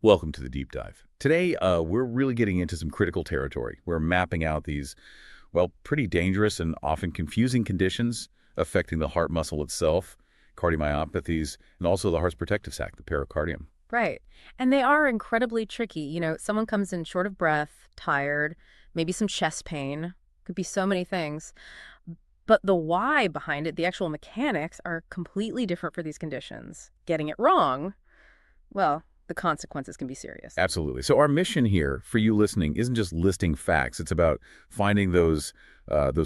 Welcome to the deep dive. Today, we're really getting into some critical territory. We're mapping out these, well, pretty dangerous and often confusing conditions affecting the heart muscle itself, cardiomyopathies, and also the heart's protective sac, the pericardium. Right. And they are incredibly tricky. Someone comes in short of breath, tired, maybe some chest pain, could be so many things. But the why behind it, the actual mechanics, are completely different for these conditions. Getting it wrong, well, the consequences can be serious. Absolutely. So our mission here for you listening isn't just listing facts. It's about finding those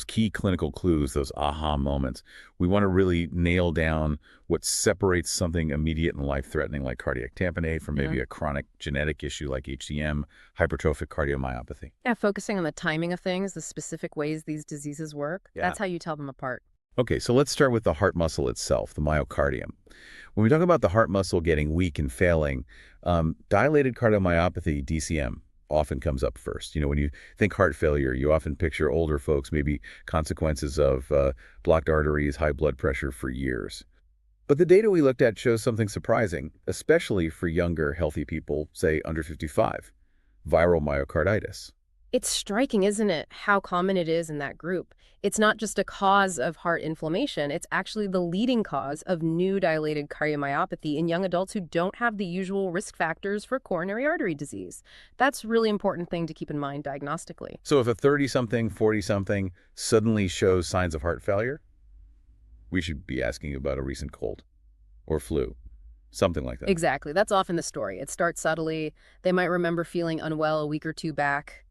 key clinical clues, those aha moments. We want to really nail down what separates something immediate and life-threatening like cardiac tamponade from maybe a chronic genetic issue like HCM, hypertrophic cardiomyopathy. Yeah, focusing on the timing of things, the specific ways these diseases work, Yeah. that's how you tell them apart. Okay, so let's start with the heart muscle itself, the myocardium. When we talk about the heart muscle getting weak and failing, dilated cardiomyopathy, DCM, often comes up first. When you think heart failure, you often picture older folks, maybe consequences of blocked arteries, high blood pressure for years. But the data we looked at shows something surprising, especially for younger, healthy people, say under 55, viral myocarditis. It's striking, isn't it, how common it is in that group. It's not just a cause of heart inflammation, it's actually the leading cause of new dilated cardiomyopathy in young adults who don't have the usual risk factors for coronary artery disease. That's a really important thing to keep in mind diagnostically. So if a 30-something, 40-something suddenly shows signs of heart failure, we should be asking about a recent cold or flu, something like that. Exactly. That's often the story. It starts subtly. They might remember feeling unwell a week or two back.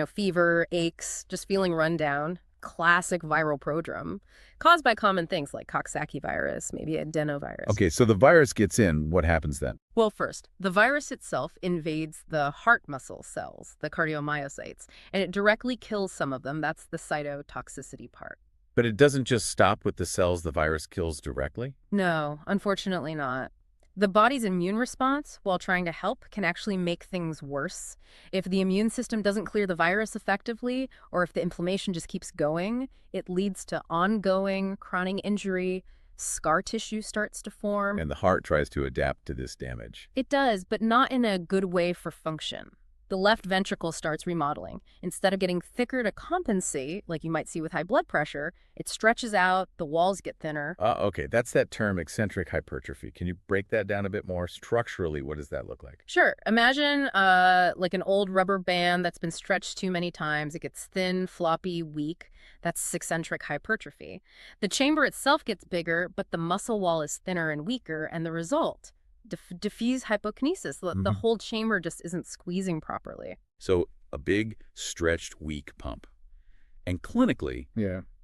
Fever, aches, just feeling run down. Classic viral prodrome, caused by common things like Coxsackie virus, maybe adenovirus. Okay, so the virus gets in. What happens then? Well, first, the virus itself invades the heart muscle cells, the cardiomyocytes, and it directly kills some of them. That's the cytotoxicity part. But it doesn't just stop with the cells the virus kills directly? No, unfortunately not. The body's immune response, while trying to help, can actually make things worse. If the immune system doesn't clear the virus effectively, or if the inflammation just keeps going, it leads to ongoing chronic injury, scar tissue starts to form. And the heart tries to adapt to this damage. It does, but not in a good way for function. The left ventricle starts remodeling. Instead of getting thicker to compensate, like you might see with high blood pressure, it stretches out, the walls get thinner. Okay, that's that term eccentric hypertrophy. Can you break that down a bit more? Structurally, what does that look like? Sure, imagine like an old rubber band that's been stretched too many times. It gets thin, floppy, weak. That's eccentric hypertrophy. The chamber itself gets bigger, but the muscle wall is thinner and weaker, and the result, diffuse hypokinesis. The whole chamber just isn't squeezing properly. So a big, stretched, weak pump. And clinically,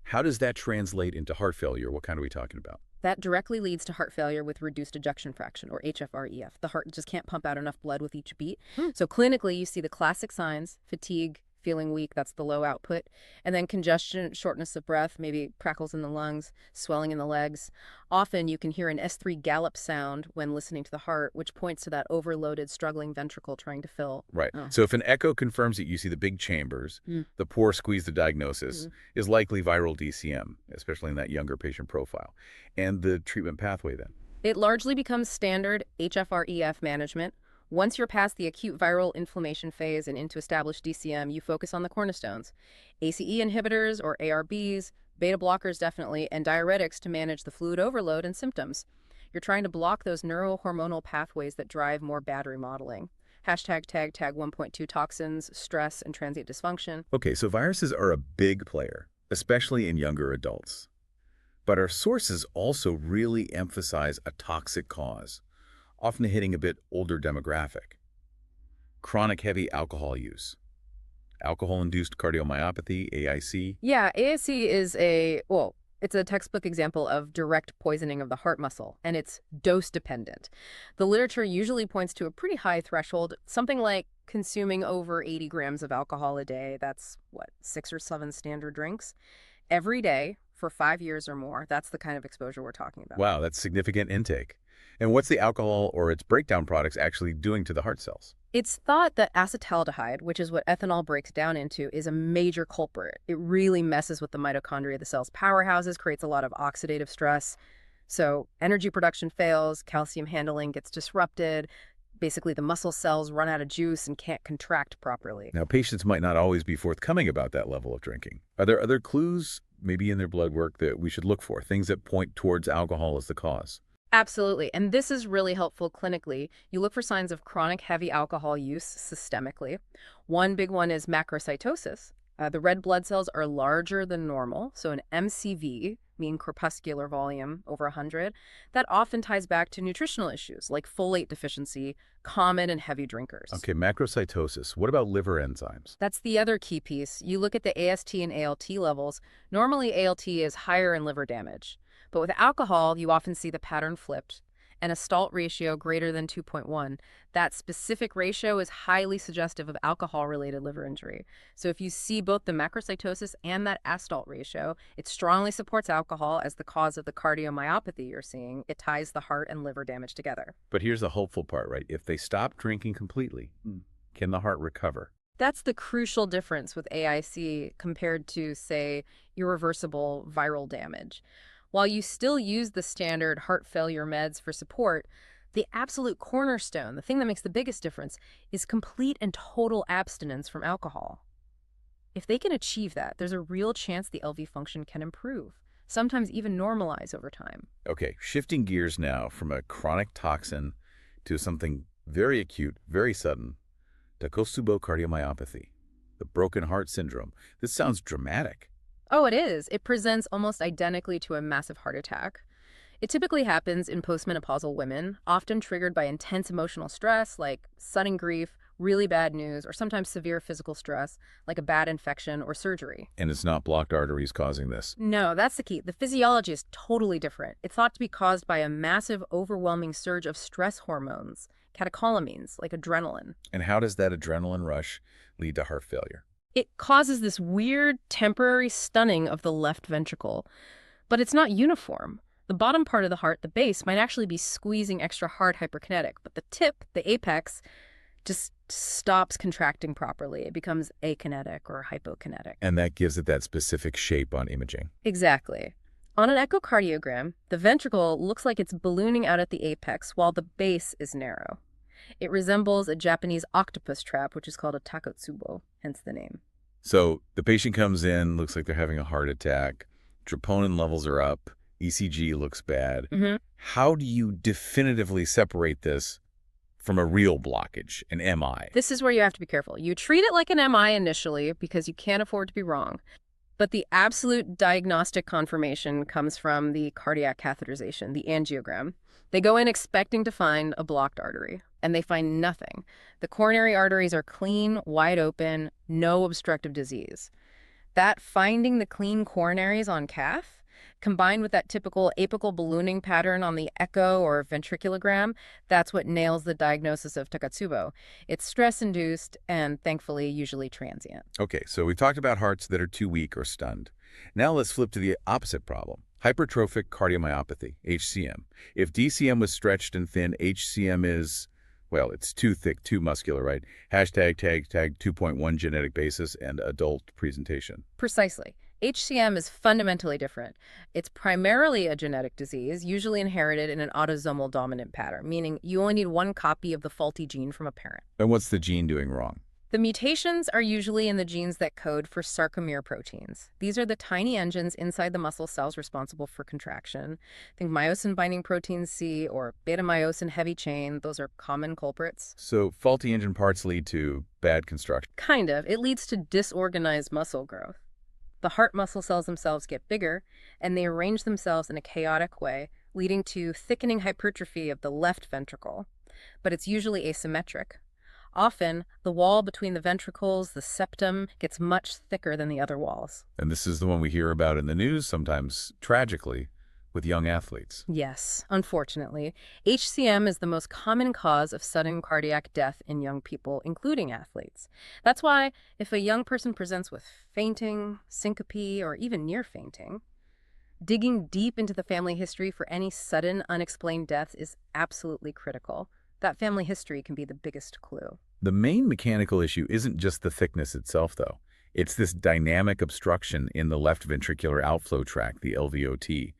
how does that translate into heart failure? What kind are we talking about? That directly leads to heart failure with reduced ejection fraction, or HFrEF. The heart just can't pump out enough blood with each beat. So clinically, you see the classic signs: fatigue, feeling weak, that's the low output, and then congestion, shortness of breath, maybe crackles in the lungs, swelling in the legs. Often you can hear an S3 gallop sound when listening to the heart, which points to that overloaded, struggling ventricle trying to fill. Right. So if an echo confirms that you see the big chambers, the poor squeeze, the diagnosis is likely viral DCM, especially in that younger patient profile. And the treatment pathway then? It largely becomes standard HFrEF management. Once you're past the acute viral inflammation phase and into established DCM, you focus on the cornerstones: ACE inhibitors or ARBs, beta blockers definitely, and diuretics to manage the fluid overload and symptoms. You're trying to block those neurohormonal pathways that drive more bad remodeling. Hashtag tag 1.2 toxins, stress, and transient dysfunction. Okay, so viruses are a big player, especially in younger adults. But our sources also really emphasize a toxic cause, often hitting a bit older demographic. Chronic heavy alcohol use. Alcohol-induced cardiomyopathy, AIC. Yeah, ASC is it's a textbook example of direct poisoning of the heart muscle, and it's dose-dependent. The literature usually points to a pretty high threshold, something like consuming over 80 grams of alcohol a day. That's, 6 or 7 standard drinks every day for 5 years or more. That's the kind of exposure we're talking about. Wow, that's significant intake. And what's the alcohol or its breakdown products actually doing to the heart cells? It's thought that acetaldehyde, which is what ethanol breaks down into, is a major culprit. It really messes with the mitochondria, the cell's powerhouses, creates a lot of oxidative stress. So energy production fails, calcium handling gets disrupted, Basically, the muscle cells run out of juice and can't contract properly. Now, patients might not always be forthcoming about that level of drinking. Are there other clues, maybe in their blood work, that we should look for, things that point towards alcohol as the cause? Absolutely. And this is really helpful clinically. You look for signs of chronic heavy alcohol use systemically. One big one is macrocytosis. The red blood cells are larger than normal, so an MCV, mean corpuscular volume, over 100, that often ties back to nutritional issues like folate deficiency, common in heavy drinkers. Okay, macrocytosis. What about liver enzymes? That's the other key piece. You look at the AST and ALT levels. Normally, ALT is higher in liver damage. But with alcohol, you often see the pattern flipped, and a STALT ratio greater than 2.1. That specific ratio is highly suggestive of alcohol-related liver injury. So if you see both the macrocytosis and that ASTALT ratio, it strongly supports alcohol as the cause of the cardiomyopathy you're seeing. It ties the heart and liver damage together. But here's the hopeful part, right? If they stop drinking completely, can the heart recover? That's the crucial difference with AIC compared to, say, irreversible viral damage. While you still use the standard heart failure meds for support, the absolute cornerstone, the thing that makes the biggest difference, is complete and total abstinence from alcohol. If they can achieve that, there's a real chance the LV function can improve, sometimes even normalize over time. Okay, shifting gears now from a chronic toxin to something very acute, very sudden, Takotsubo cardiomyopathy, the broken heart syndrome. This sounds dramatic. Oh, it is. It presents almost identically to a massive heart attack. It typically happens in postmenopausal women, often triggered by intense emotional stress like sudden grief, really bad news, or sometimes severe physical stress like a bad infection or surgery. And it's not blocked arteries causing this. No, that's the key. The physiology is totally different. It's thought to be caused by a massive, overwhelming surge of stress hormones, catecholamines, like adrenaline. And how does that adrenaline rush lead to heart failure? It causes this weird, temporary stunning of the left ventricle, but it's not uniform. The bottom part of the heart, the base, might actually be squeezing extra hard hyperkinetic, but the tip, the apex, just stops contracting properly. It becomes akinetic or hypokinetic. And that gives it that specific shape on imaging. Exactly. On an echocardiogram, the ventricle looks like it's ballooning out at the apex while the base is narrow. It resembles a Japanese octopus trap, which is called a takotsubo, hence the name. So the patient comes in, looks like they're having a heart attack, troponin levels are up, ECG looks bad. How do you definitively separate this from a real blockage, an MI? This is where you have to be careful. You treat it like an MI initially because you can't afford to be wrong. But the absolute diagnostic confirmation comes from the cardiac catheterization, the angiogram. They go in expecting to find a blocked artery, and they find nothing. The coronary arteries are clean, wide open, no obstructive disease. That finding the clean coronaries on cath, combined with that typical apical ballooning pattern on the echo or ventriculogram, that's what nails the diagnosis of Takotsubo. It's stress-induced and, thankfully, usually transient. Okay, so we've talked about hearts that are too weak or stunned. Now let's flip to the opposite problem. Hypertrophic cardiomyopathy, HCM. If DCM was stretched and thin, HCM is, well, it's too thick, too muscular, right? Hashtag, tag 2.1 genetic basis and adult presentation. Precisely. HCM is fundamentally different. It's primarily a genetic disease, usually inherited in an autosomal dominant pattern, meaning you only need one copy of the faulty gene from a parent. And what's the gene doing wrong? The mutations are usually in the genes that code for sarcomere proteins. These are the tiny engines inside the muscle cells responsible for contraction. Think myosin-binding protein C or beta-myosin heavy chain. Those are common culprits. So faulty engine parts lead to bad construction. Kind of. It leads to disorganized muscle growth. The heart muscle cells themselves get bigger, and they arrange themselves in a chaotic way, leading to thickening hypertrophy of the left ventricle. But it's usually asymmetric. Often, the wall between the ventricles, the septum, gets much thicker than the other walls. And this is the one we hear about in the news, sometimes tragically, with young athletes. Yes, unfortunately. HCM is the most common cause of sudden cardiac death in young people, including athletes. That's why if a young person presents with fainting, syncope, or even near fainting, digging deep into the family history for any sudden, unexplained death is absolutely critical. That family history can be the biggest clue. The main mechanical issue isn't just the thickness itself, though. It's this dynamic obstruction in the left ventricular outflow tract, the LVOT.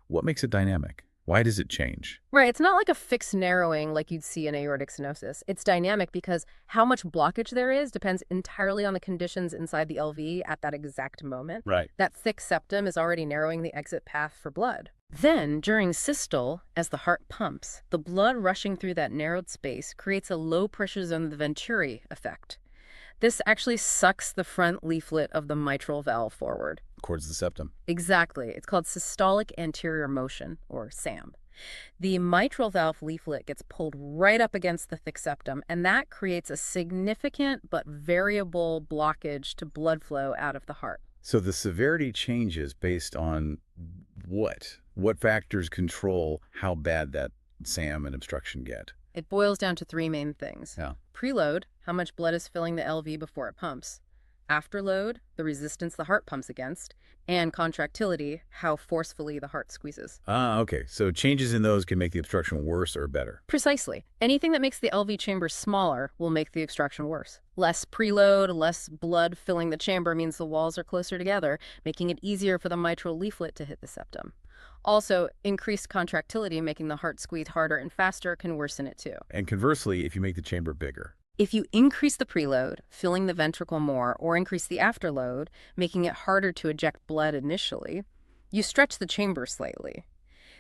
What makes it dynamic? Why does it change? Right, it's not like a fixed narrowing like you'd see in aortic stenosis. It's dynamic because how much blockage there is depends entirely on the conditions inside the LV at that exact moment. Right. That thick septum is already narrowing the exit path for blood. Then, during systole, as the heart pumps, the blood rushing through that narrowed space creates a low-pressure zone of the Venturi effect. This actually sucks the front leaflet of the mitral valve forward. Towards the septum. Exactly. It's called systolic anterior motion, or SAM. The mitral valve leaflet gets pulled right up against the thick septum, and that creates a significant but variable blockage to blood flow out of the heart. So the severity changes based on what? What factors control how bad that SAM and obstruction get? It boils down to three main things. Yeah. Preload, how much blood is filling the LV before it pumps. Afterload, the resistance the heart pumps against. And contractility, how forcefully the heart squeezes. Ah, okay. So changes in those can make the obstruction worse or better. Precisely. Anything that makes the LV chamber smaller will make the obstruction worse. Less preload, less blood filling the chamber means the walls are closer together, making it easier for the mitral leaflet to hit the septum. Also, increased contractility, making the heart squeeze harder and faster, can worsen it too. And conversely, if you make the chamber bigger. If you increase the preload, filling the ventricle more, or increase the afterload, making it harder to eject blood initially, you stretch the chamber slightly.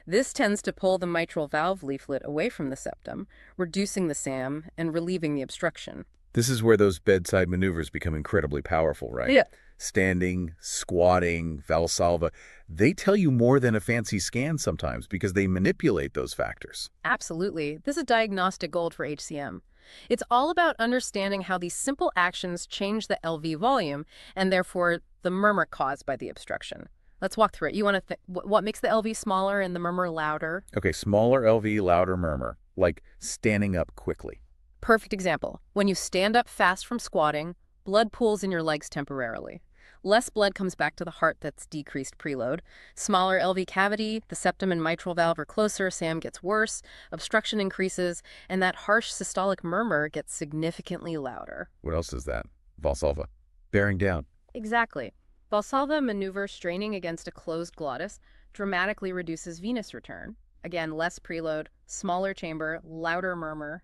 This tends to pull the mitral valve leaflet away from the septum, reducing the SAM and relieving the obstruction. This is where those bedside maneuvers become incredibly powerful, right? Yeah. Standing, squatting, Valsalva, they tell you more than a fancy scan sometimes because they manipulate those factors. Absolutely. This is diagnostic gold for HCM. It's all about understanding how these simple actions change the LV volume and therefore the murmur caused by the obstruction. Let's walk through it. You want to what makes the LV smaller and the murmur louder? Okay, smaller LV, louder murmur, like standing up quickly. Perfect example. When you stand up fast from squatting, blood pools in your legs temporarily. Less blood comes back to the heart that's decreased preload. Smaller LV cavity, the septum and mitral valve are closer, SAM gets worse, obstruction increases, and that harsh systolic murmur gets significantly louder. What else is that? Valsalva. Bearing down. Exactly. Valsalva maneuver straining against a closed glottis dramatically reduces venous return. Again, less preload, smaller chamber, louder murmur.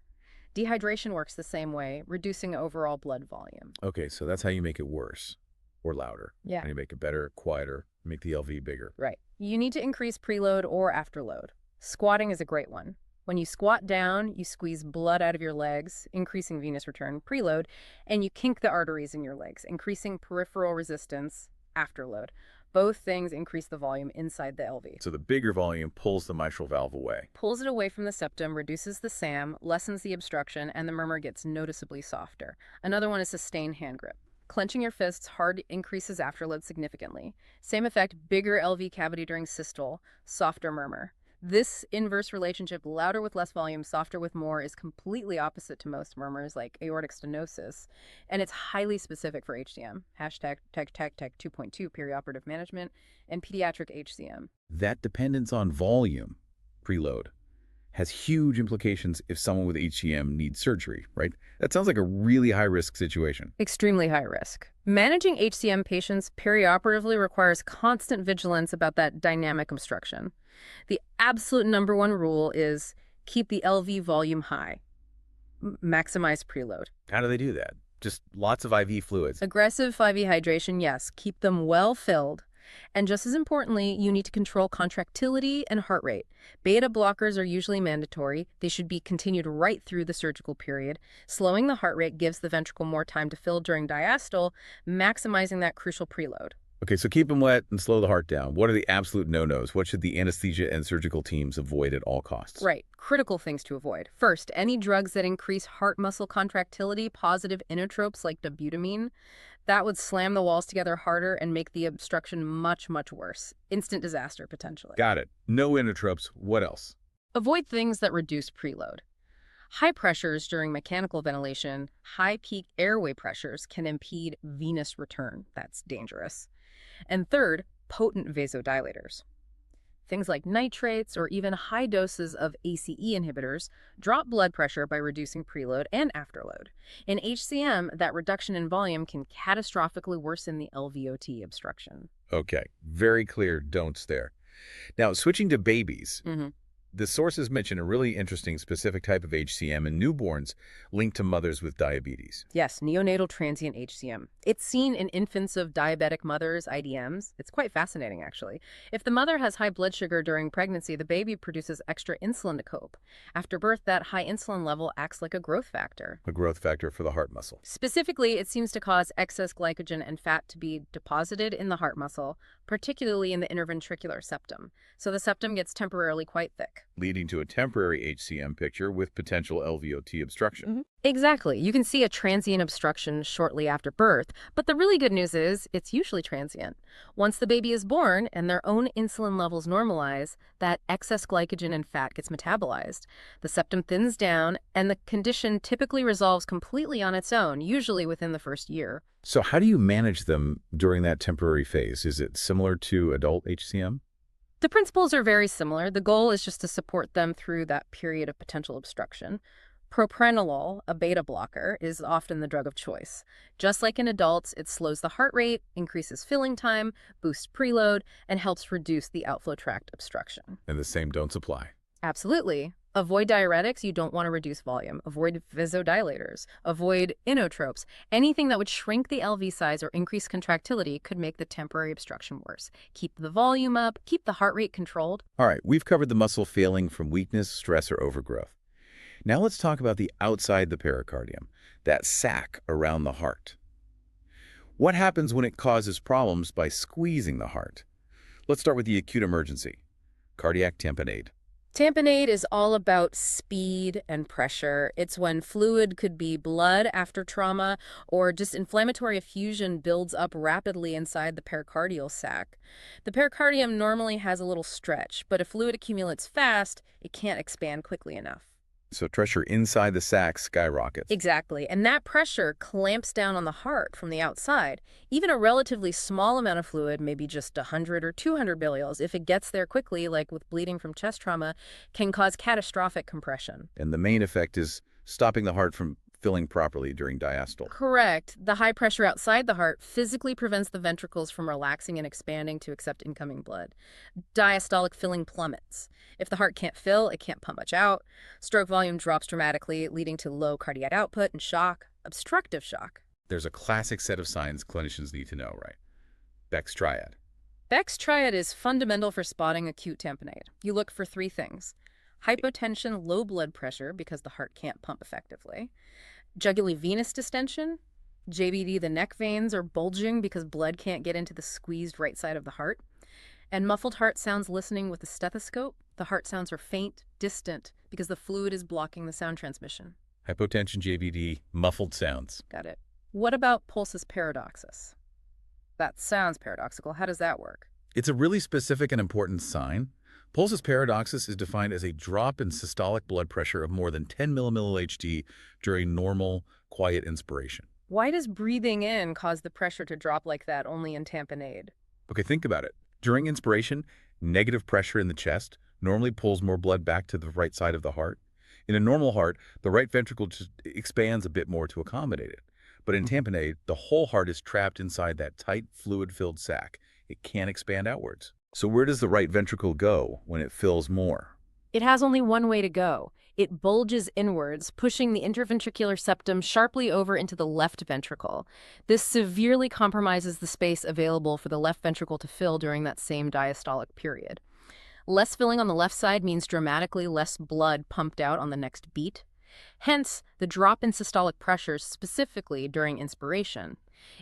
Dehydration works the same way, reducing overall blood volume. Okay, so that's how you make it worse or louder. Yeah. And you make it better, quieter, make the LV bigger. Right. You need to increase preload or afterload. Squatting is a great one. When you squat down, you squeeze blood out of your legs, increasing venous return, preload, and you kink the arteries in your legs, increasing peripheral resistance, afterload. Both things increase the volume inside the LV. So the bigger volume pulls the mitral valve away. Pulls it away from the septum, reduces the SAM, lessens the obstruction, and the murmur gets noticeably softer. Another one is sustained hand grip. Clenching your fists hard increases afterload significantly. Same effect, bigger LV cavity during systole, softer murmur. This inverse relationship, louder with less volume, softer with more, is completely opposite to most murmurs like aortic stenosis, and it's highly specific for HCM. Hashtag tech 2.2 perioperative management and pediatric HCM. That dependence on volume, preload, has huge implications if someone with HCM needs surgery, right? That sounds like a really high-risk situation. Extremely high risk. Managing HCM patients perioperatively requires constant vigilance about that dynamic obstruction. The absolute number one rule is keep the LV volume high. Maximize preload. How do they do that? Just lots of IV fluids. Aggressive IV hydration, yes. Keep them well filled. And just as importantly, you need to control contractility and heart rate. Beta blockers are usually mandatory. They should be continued right through the surgical period. Slowing the heart rate gives the ventricle more time to fill during diastole, maximizing that crucial preload. Okay, so keep them wet and slow the heart down. What are the absolute no-nos? What should the anesthesia and surgical teams avoid at all costs? Right. Critical things to avoid. First, any drugs that increase heart muscle contractility, positive inotropes like dobutamine, that would slam the walls together harder and make the obstruction much, much worse. Instant disaster, potentially. Got it. No inotropes. What else? Avoid things that reduce preload. High pressures during mechanical ventilation, high peak airway pressures can impede venous return. That's dangerous. And third, potent vasodilators. Things like nitrates or even high doses of ACE inhibitors drop blood pressure by reducing preload and afterload. In HCM, that reduction in volume can catastrophically worsen the LVOT obstruction. Okay, very clear don'ts there. Now, switching to babies, The sources mention a really interesting specific type of HCM in newborns linked to mothers with diabetes. Yes, neonatal transient HCM. It's seen in infants of diabetic mothers, IDMs. It's quite fascinating, actually. If the mother has high blood sugar during pregnancy, the baby produces extra insulin to cope. After birth, that high insulin level acts like a growth factor. A growth factor for the heart muscle. Specifically, it seems to cause excess glycogen and fat to be deposited in the heart muscle, particularly in the interventricular septum. So the septum gets temporarily quite thick. Leading to a temporary HCM picture with potential LVOT obstruction. Exactly. You can see a transient obstruction shortly after birth, but the really good news is it's usually transient. Once the baby is born and their own insulin levels normalize, that excess glycogen and fat gets metabolized. The septum thins down, and the condition typically resolves completely on its own, usually within the first year. So how do you manage them during that temporary phase? Is it similar to adult HCM? The principles are very similar. The goal is just to support them through that period of potential obstruction. Propranolol, a beta blocker, is often the drug of choice. Just like in adults, it slows the heart rate, increases filling time, boosts preload, and helps reduce the outflow tract obstruction. And the same don't apply. Absolutely. Avoid diuretics. You don't want to reduce volume. Avoid vasodilators. Avoid inotropes. Anything that would shrink the LV size or increase contractility could make the temporary obstruction worse. Keep the volume up. Keep the heart rate controlled. All right, we've covered the muscle failing from weakness, stress, or overgrowth. Now let's talk about the outside the pericardium, that sac around the heart. What happens when it causes problems by squeezing the heart? Let's start with the acute emergency, cardiac tamponade. Tamponade is all about speed and pressure. It's when fluid could be blood after trauma or just inflammatory effusion builds up rapidly inside the pericardial sac. The pericardium normally has a little stretch, but if fluid accumulates fast, it can't expand quickly enough. So pressure inside the sac skyrockets. Exactly, and that pressure clamps down on the heart from the outside. Even a relatively small amount of fluid, maybe just 100 or 200 billions, if it gets there quickly, like with bleeding from chest trauma, can cause catastrophic compression. And the main effect is stopping the heart from filling properly during diastole. Correct. The high pressure outside the heart physically prevents the ventricles from relaxing and expanding to accept incoming blood. Diastolic filling plummets. If the heart can't fill, it can't pump much out. Stroke volume drops dramatically, leading to low cardiac output and shock, obstructive shock. There's a classic set of signs clinicians need to know, right? Beck's triad. Beck's triad is fundamental for spotting acute tamponade. You look for three things: hypotension, low blood pressure because the heart can't pump effectively; jugulovenous distension, JBD, the neck veins are bulging because blood can't get into the squeezed right side of the heart; and muffled heart sounds listening with the stethoscope. The heart sounds are faint, distant, because the fluid is blocking the sound transmission. Hypotension, JVD, muffled sounds. Got it. What about pulsus paradoxus? That sounds paradoxical. How does that work? It's a really specific and important sign. Pulsus paradoxus is defined as a drop in systolic blood pressure of more than 10 millimole HD during normal, quiet inspiration. Why does breathing in cause the pressure to drop like that only in tamponade? Okay, think about it. During inspiration, negative pressure in the chest normally pulls more blood back to the right side of the heart. In a normal heart, the right ventricle just expands a bit more to accommodate it. But in tamponade, the whole heart is trapped inside that tight, fluid-filled sac. It can't expand outwards. So where does the right ventricle go when it fills more? It has only one way to go. It bulges inwards, pushing the interventricular septum sharply over into the left ventricle. This severely compromises the space available for the left ventricle to fill during that same diastolic period. Less filling on the left side means dramatically less blood pumped out on the next beat. Hence, the drop in systolic pressures specifically during inspiration.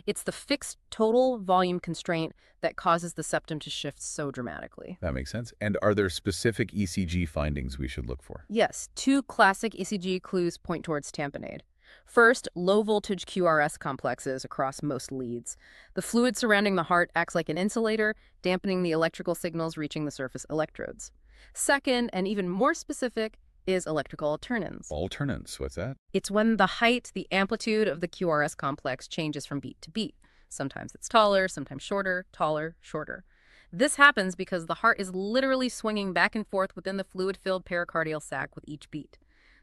It's the fixed total volume constraint that causes the septum to shift so dramatically. That makes sense. And are there specific ECG findings we should look for? Yes, two classic ECG clues point towards tamponade. First, low-voltage QRS complexes across most leads. The fluid surrounding the heart acts like an insulator, dampening the electrical signals reaching the surface electrodes. Second, and even more specific, is electrical alternance. Alternance, what's that? It's when the height, the amplitude of the QRS complex changes from beat to beat. Sometimes it's taller, sometimes shorter, taller, shorter. This happens because the heart is literally swinging back and forth within the fluid-filled pericardial sac with each beat.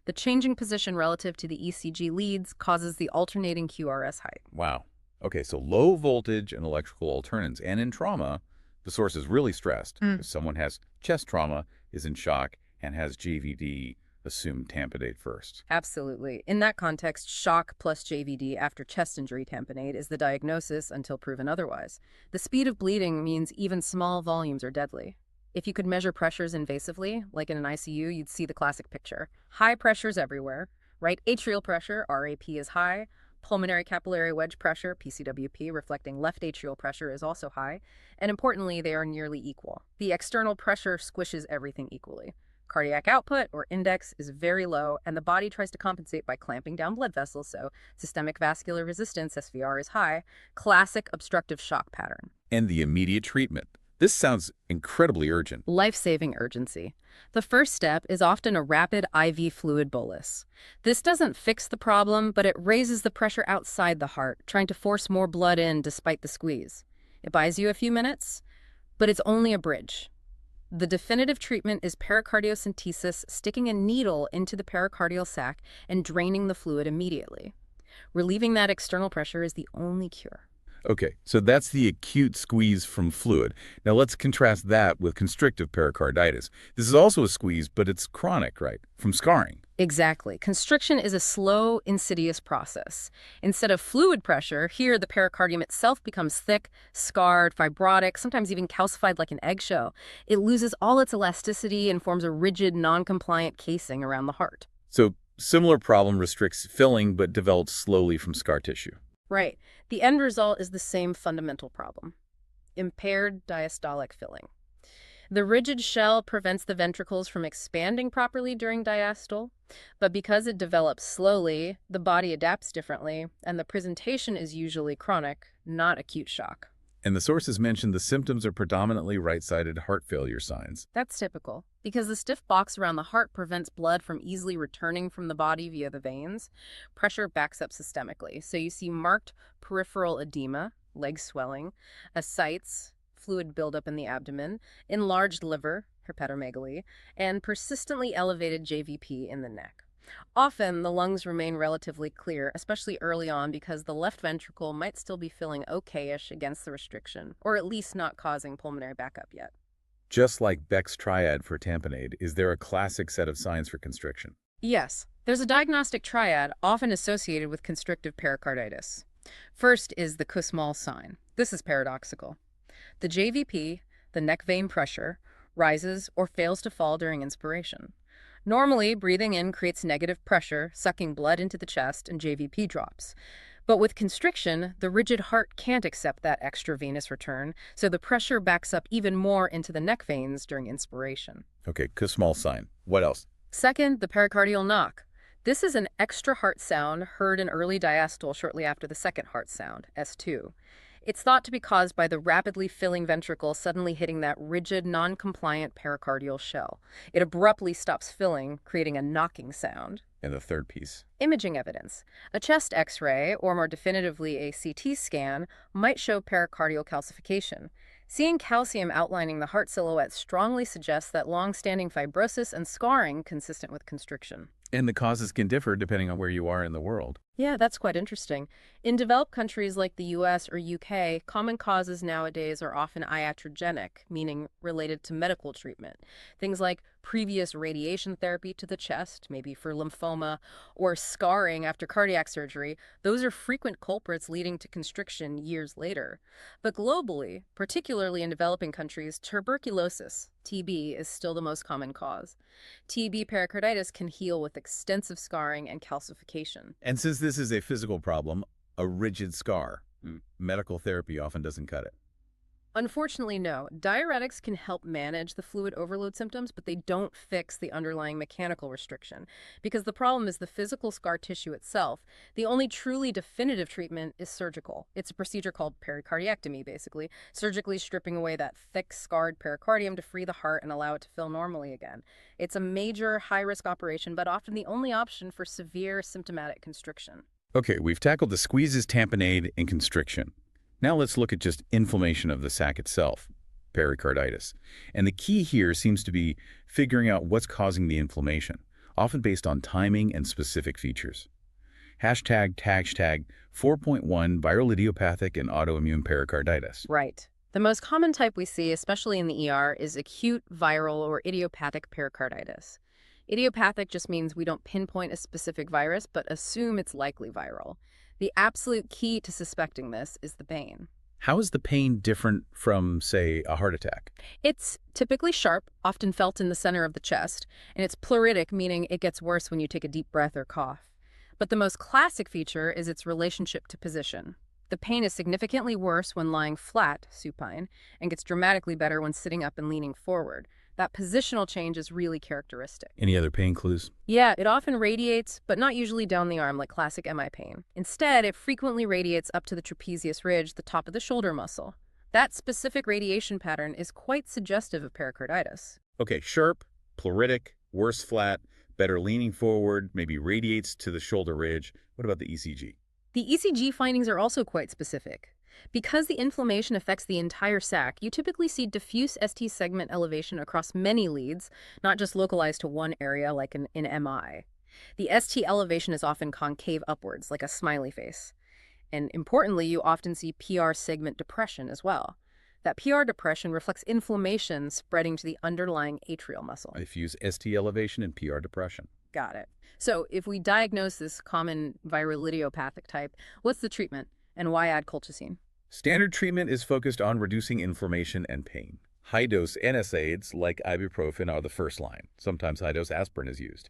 The changing position relative to the ECG leads causes the alternating QRS height. Wow. Okay, so low voltage and electrical alternance. And in trauma, the source is really stressed. If someone has chest trauma, is in shock, and has JVD, assumed tamponade first. Absolutely. In that context, shock plus JVD after chest injury tamponade is the diagnosis until proven otherwise. The speed of bleeding means even small volumes are deadly. If you could measure pressures invasively, like in an ICU, you'd see the classic picture. High pressures everywhere. Right atrial pressure, RAP, is high. Pulmonary capillary wedge pressure, PCWP, reflecting left atrial pressure, is also high. And importantly, they are nearly equal. The external pressure squishes everything equally. Cardiac output, or index, is very low, and the body tries to compensate by clamping down blood vessels, so systemic vascular resistance, SVR, is high. Classic obstructive shock pattern. And the immediate treatment. This sounds incredibly urgent. Life-saving urgency. The first step is often a rapid IV fluid bolus. This doesn't fix the problem, but it raises the pressure outside the heart, trying to force more blood in despite the squeeze. It buys you a few minutes, but it's only a bridge. The definitive treatment is pericardiocentesis, sticking a needle into the pericardial sac and draining the fluid immediately. Relieving that external pressure is the only cure. Okay, so that's the acute squeeze from fluid. Now let's contrast that with constrictive pericarditis. This is also a squeeze, but it's chronic, right? From scarring. Exactly. Constriction is a slow, insidious process. Instead of fluid pressure, here the pericardium itself becomes thick, scarred, fibrotic, sometimes even calcified like an eggshell. It loses all its elasticity and forms a rigid, non-compliant casing around the heart. So similar problem restricts filling, but develops slowly from scar tissue. Right. The end result is the same fundamental problem: impaired diastolic filling. The rigid shell prevents the ventricles from expanding properly during diastole, but because it develops slowly, the body adapts differently, and the presentation is usually chronic, not acute shock. And the sources mentioned the symptoms are predominantly right-sided heart failure signs. That's typical, because the stiff box around the heart prevents blood from easily returning from the body via the veins. Pressure backs up systemically, so you see marked peripheral edema, leg swelling, ascites, fluid buildup in the abdomen, enlarged liver, hepatomegaly, and persistently elevated JVP in the neck. Often, the lungs remain relatively clear, especially early on, because the left ventricle might still be filling okay-ish against the restriction, or at least not causing pulmonary backup yet. Just like Beck's triad for tamponade, is there a classic set of signs for constriction? Yes, there's a diagnostic triad often associated with constrictive pericarditis. First is the Usmle sign. This is paradoxical. The JVP, the neck vein pressure, rises or fails to fall during inspiration. Normally, breathing in creates negative pressure, sucking blood into the chest, and JVP drops. But with constriction, the rigid heart can't accept that extra venous return, so the pressure backs up even more into the neck veins during inspiration. Okay, Usmle sign. What else? Second, the pericardial knock. This is an extra heart sound heard in early diastole shortly after the second heart sound, S2. It's thought to be caused by the rapidly filling ventricle suddenly hitting that rigid, non-compliant pericardial shell. It abruptly stops filling, creating a knocking sound. And the third piece. Imaging evidence. A chest X-ray, or more definitively a CT scan, might show pericardial calcification. Seeing calcium outlining the heart silhouette strongly suggests that long-standing fibrosis and scarring consistent with constriction. And the causes can differ depending on where you are in the world. Yeah, that's quite interesting. In developed countries like the US or UK, common causes nowadays are often iatrogenic, meaning related to medical treatment. Things like previous radiation therapy to the chest, maybe for lymphoma, or scarring after cardiac surgery. Those are frequent culprits leading to constriction years later. But globally, particularly in developing countries, tuberculosis, TB, is still the most common cause. TB pericarditis can heal with extensive scarring and calcification. And since this is a physical problem, a rigid scar, medical therapy often doesn't cut it. Unfortunately, no. Diuretics can help manage the fluid overload symptoms, but they don't fix the underlying mechanical restriction. Because the problem is the physical scar tissue itself. The only truly definitive treatment is surgical. It's a procedure called pericardiectomy, basically, surgically stripping away that thick, scarred pericardium to free the heart and allow it to fill normally again. It's a major, high-risk operation, but often the only option for severe symptomatic constriction. Okay, we've tackled the squeezes, tamponade, and constriction. Now let's look at just inflammation of the sac itself, pericarditis. And the key here seems to be figuring out what's causing the inflammation, often based on timing and specific features. #TAG 4.1 viral idiopathic and autoimmune pericarditis. Right. The most common type we see, especially in the ER, is acute viral or idiopathic pericarditis. Idiopathic just means we don't pinpoint a specific virus, but assume it's likely viral. The absolute key to suspecting this is the pain. How is the pain different from, say, a heart attack? It's typically sharp, often felt in the center of the chest, and it's pleuritic, meaning it gets worse when you take a deep breath or cough. But the most classic feature is its relationship to position. The pain is significantly worse when lying flat, supine, and gets dramatically better when sitting up and leaning forward. That positional change is really characteristic. Any other pain clues? Yeah, it often radiates, but not usually down the arm like classic MI pain. Instead, it frequently radiates up to the trapezius ridge, the top of the shoulder muscle. That specific radiation pattern is quite suggestive of pericarditis. Okay, sharp, pleuritic, worse flat, better leaning forward, maybe radiates to the shoulder ridge. What about the ECG? The ECG findings are also quite specific. Because the inflammation affects the entire sac, you typically see diffuse ST segment elevation across many leads, not just localized to one area like in MI. The ST elevation is often concave upwards, like a smiley face. And importantly, you often see PR segment depression as well. That PR depression reflects inflammation spreading to the underlying atrial muscle. I fuse ST elevation and PR depression. Got it. So if we diagnose this common viral idiopathic type, what's the treatment and why add colchicine? Standard treatment is focused on reducing inflammation and pain. High-dose NSAIDs like ibuprofen are the first line. Sometimes high-dose aspirin is used.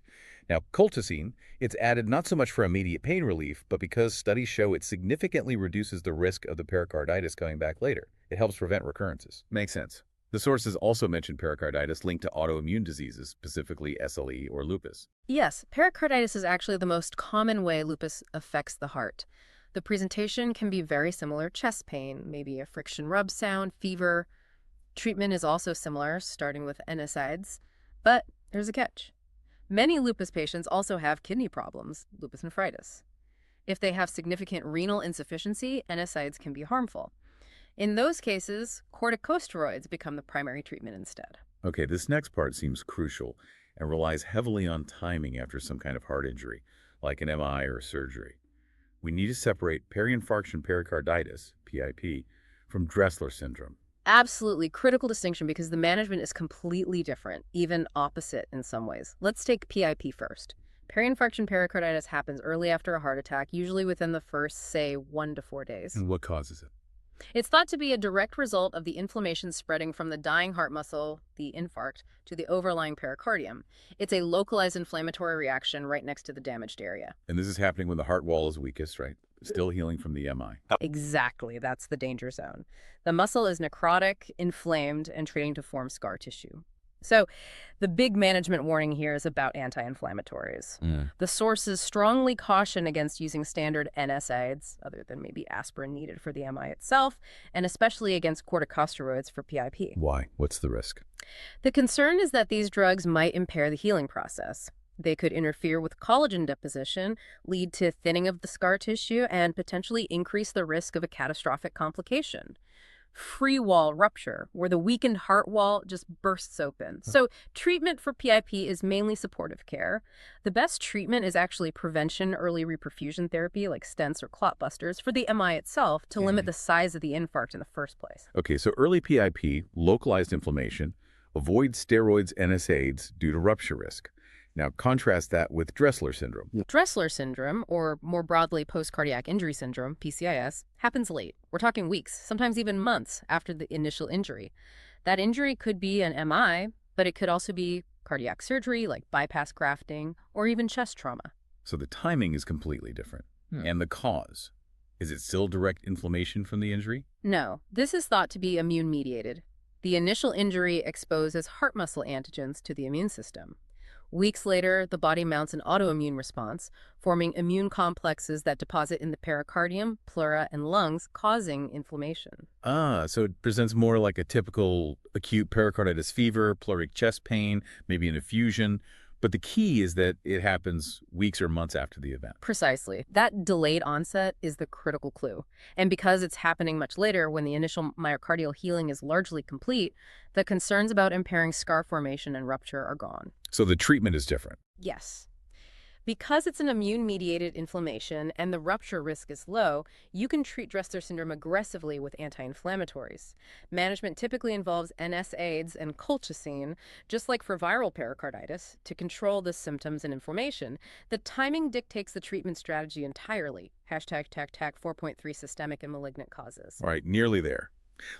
Now, colchicine, it's added not so much for immediate pain relief, but because studies show it significantly reduces the risk of the pericarditis coming back later. It helps prevent recurrences. Makes sense. The sources also mention pericarditis linked to autoimmune diseases, specifically SLE or lupus. Yes, pericarditis is actually the most common way lupus affects the heart. The presentation can be very similar: chest pain, maybe a friction rub sound, fever. Treatment is also similar, starting with NSAIDs, but there's a catch. Many lupus patients also have kidney problems, lupus nephritis. If they have significant renal insufficiency, NSAIDs can be harmful. In those cases, corticosteroids become the primary treatment instead. Okay, this next part seems crucial and relies heavily on timing after some kind of heart injury, like an MI or surgery. We need to separate peri-infarction pericarditis, PIP, from Dressler syndrome. Absolutely critical distinction because the management is completely different, even opposite in some ways. Let's take PIP first. Peri-infarction pericarditis happens early after a heart attack, usually within the first, say, 1 to 4 days. And what causes it? It's thought to be a direct result of the inflammation spreading from the dying heart muscle, the infarct, to the overlying pericardium. It's a localized inflammatory reaction right next to the damaged area. And this is happening when the heart wall is weakest, right? Still healing from the MI. Exactly, that's the danger zone. The muscle is necrotic, inflamed, and treating to form scar tissue. So the big management warning here is about anti-inflammatories. The sources strongly caution against using standard NSAIDs, other than maybe aspirin needed for the MI itself, and especially against corticosteroids for PIP. Why? What's the risk? The concern is that these drugs might impair the healing process. They could interfere with collagen deposition, lead to thinning of the scar tissue, and potentially increase the risk of a catastrophic complication: free wall rupture, where the weakened heart wall just bursts open. So treatment for PIP is mainly supportive care. The best treatment is actually prevention, early reperfusion therapy like stents or clot busters for the MI itself to limit the size of the infarct in the first place. Okay, so early PIP, localized inflammation, avoid steroids, NSAIDs due to rupture risk. Now, contrast that with Dressler syndrome. Dressler syndrome, or more broadly post-cardiac injury syndrome, PCIS, happens late. We're talking weeks, sometimes even months after the initial injury. That injury could be an MI, but it could also be cardiac surgery like bypass grafting or even chest trauma. So the timing is completely different. And the cause? Is it still direct inflammation from the injury? No, this is thought to be immune-mediated. The initial injury exposes heart muscle antigens to the immune system. Weeks later, the body mounts an autoimmune response, forming immune complexes that deposit in the pericardium, pleura, and lungs, causing inflammation. So it presents more like a typical acute pericarditis fever, pleuric chest pain, maybe an effusion. But the key is that it happens weeks or months after the event. Precisely. That delayed onset is the critical clue. And because it's happening much later, when the initial myocardial healing is largely complete, the concerns about impairing scar formation and rupture are gone. So the treatment is different. Yes. Because it's an immune-mediated inflammation and the rupture risk is low, you can treat Dressler syndrome aggressively with anti-inflammatories. Management typically involves NSAIDs and colchicine, just like for viral pericarditis, to control the symptoms and inflammation. The timing dictates the treatment strategy entirely. Hashtag TAC 4.3 systemic and malignant causes. All right, nearly there.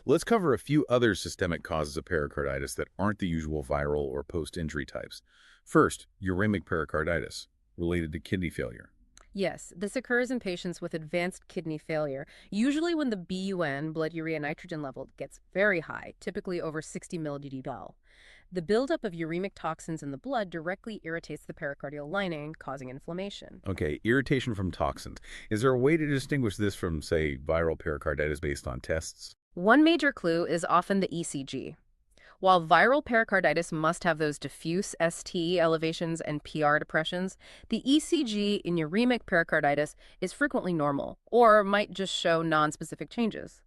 Let's cover a few other systemic causes of pericarditis that aren't the usual viral or post-injury types. First, uremic pericarditis, related to kidney failure. Yes, this occurs in patients with advanced kidney failure, usually when the BUN, blood urea nitrogen level, gets very high, typically over 60 mg/dL. The buildup of uremic toxins in the blood directly irritates the pericardial lining, causing inflammation. Okay, irritation from toxins. Is there a way to distinguish this from, say, viral pericarditis based on tests? One major clue is often the ECG. While viral pericarditis must have those diffuse ST elevations and PR depressions, the ECG in uremic pericarditis is frequently normal or might just show nonspecific changes.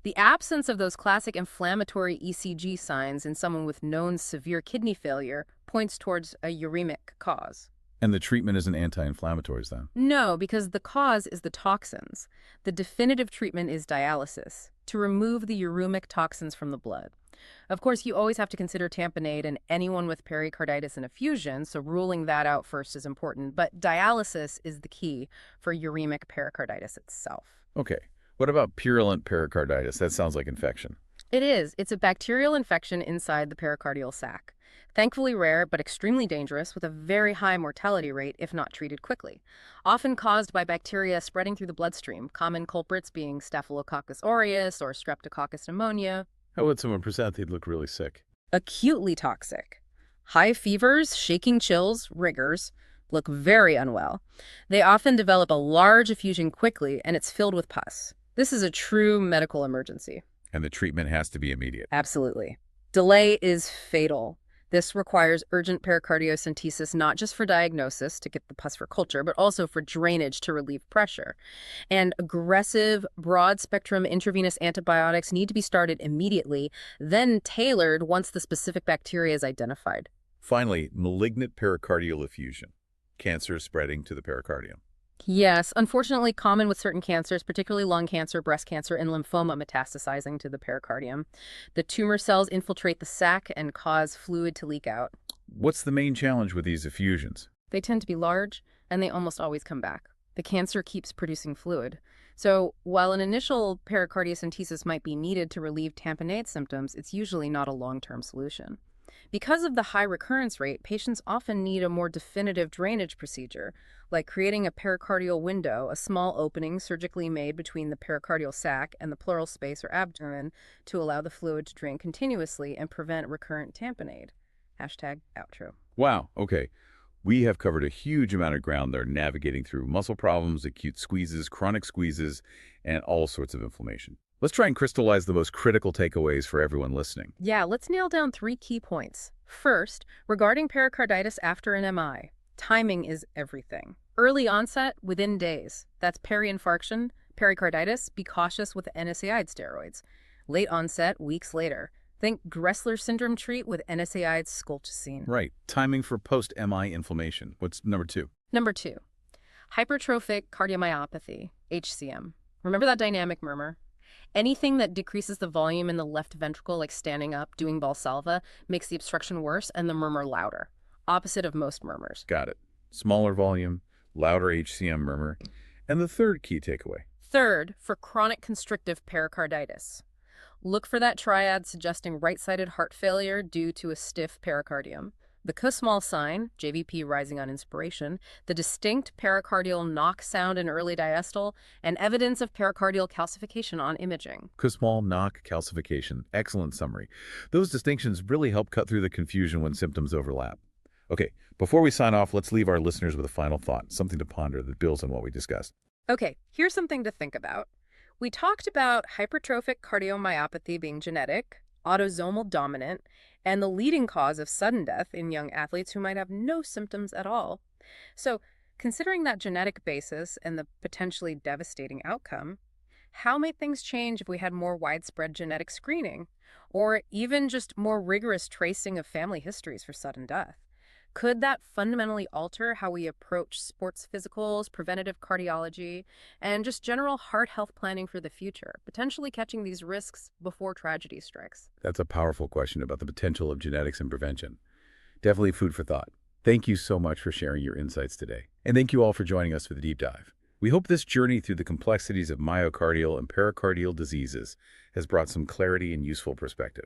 The absence of those classic inflammatory ECG signs in someone with known severe kidney failure points towards a uremic cause. And the treatment isn't anti-inflammatories then? No, because the cause is the toxins. The definitive treatment is dialysis, to remove the uremic toxins from the blood. Of course, you always have to consider tamponade in anyone with pericarditis and effusion, so ruling that out first is important. But dialysis is the key for uremic pericarditis itself. Okay, what about purulent pericarditis? That sounds like infection. It is. It's a bacterial infection inside the pericardial sac. Thankfully rare, but extremely dangerous, with a very high mortality rate if not treated quickly. Often caused by bacteria spreading through the bloodstream, common culprits being Staphylococcus aureus or Streptococcus pneumonia. How would someone present? They'd look really sick. Acutely toxic. High fevers, shaking chills, rigors, look very unwell. They often develop a large effusion quickly, and it's filled with pus. This is a true medical emergency. And the treatment has to be immediate. Absolutely. Delay is fatal. This requires urgent pericardiocentesis not just for diagnosis to get the pus for culture, but also for drainage to relieve pressure. And aggressive, broad-spectrum intravenous antibiotics need to be started immediately, then tailored once the specific bacteria is identified. Finally, malignant pericardial effusion. Cancer spreading to the pericardium. Yes, unfortunately common with certain cancers, particularly lung cancer, breast cancer, and lymphoma metastasizing to the pericardium. The tumor cells infiltrate the sac and cause fluid to leak out. What's the main challenge with these effusions? They tend to be large, and they almost always come back. The cancer keeps producing fluid. So while an initial pericardiocentesis might be needed to relieve tamponade symptoms, it's usually not a long-term solution. Because of the high recurrence rate, patients often need a more definitive drainage procedure, like creating a pericardial window, a small opening surgically made between the pericardial sac and the pleural space or abdomen to allow the fluid to drain continuously and prevent recurrent tamponade. Hashtag outro. Wow, okay. We have covered a huge amount of ground there, navigating through muscle problems, acute squeezes, chronic squeezes, and all sorts of inflammation. Let's try and crystallize the most critical takeaways for everyone listening. Yeah, let's nail down 3 key points. First, regarding pericarditis after an MI, timing is everything. Early onset, within days. That's peri-infarction. Pericarditis, be cautious with NSAID steroids. Late onset, weeks later. Think Dressler syndrome treat with NSAID colchicine. Right. Timing for post-MI inflammation. What's number 2? Number 2, hypertrophic cardiomyopathy, HCM. Remember that dynamic murmur? Anything that decreases the volume in the left ventricle, like standing up, doing Valsalva, makes the obstruction worse and the murmur louder. Opposite of most murmurs. Got it. Smaller volume, louder HCM murmur. And the third key takeaway. Third, for chronic constrictive pericarditis. Look for that triad suggesting right-sided heart failure due to a stiff pericardium. The Usmle sign, JVP rising on inspiration, the distinct pericardial knock sound in early diastole, and evidence of pericardial calcification on imaging. Usmle, knock, calcification. Excellent summary. Those distinctions really help cut through the confusion when symptoms overlap. Okay, before we sign off, let's leave our listeners with a final thought, something to ponder that builds on what we discussed. Okay, here's something to think about. We talked about hypertrophic cardiomyopathy being genetic, autosomal dominant, and the leading cause of sudden death in young athletes who might have no symptoms at all. So, considering that genetic basis and the potentially devastating outcome, how might things change if we had more widespread genetic screening, or even just more rigorous tracing of family histories for sudden death? Could that fundamentally alter how we approach sports physicals, preventative cardiology, and just general heart health planning for the future, potentially catching these risks before tragedy strikes? That's a powerful question about the potential of genetics and prevention. Definitely food for thought. Thank you so much for sharing your insights today. And thank you all for joining us for the deep dive. We hope this journey through the complexities of myocardial and pericardial diseases has brought some clarity and useful perspective.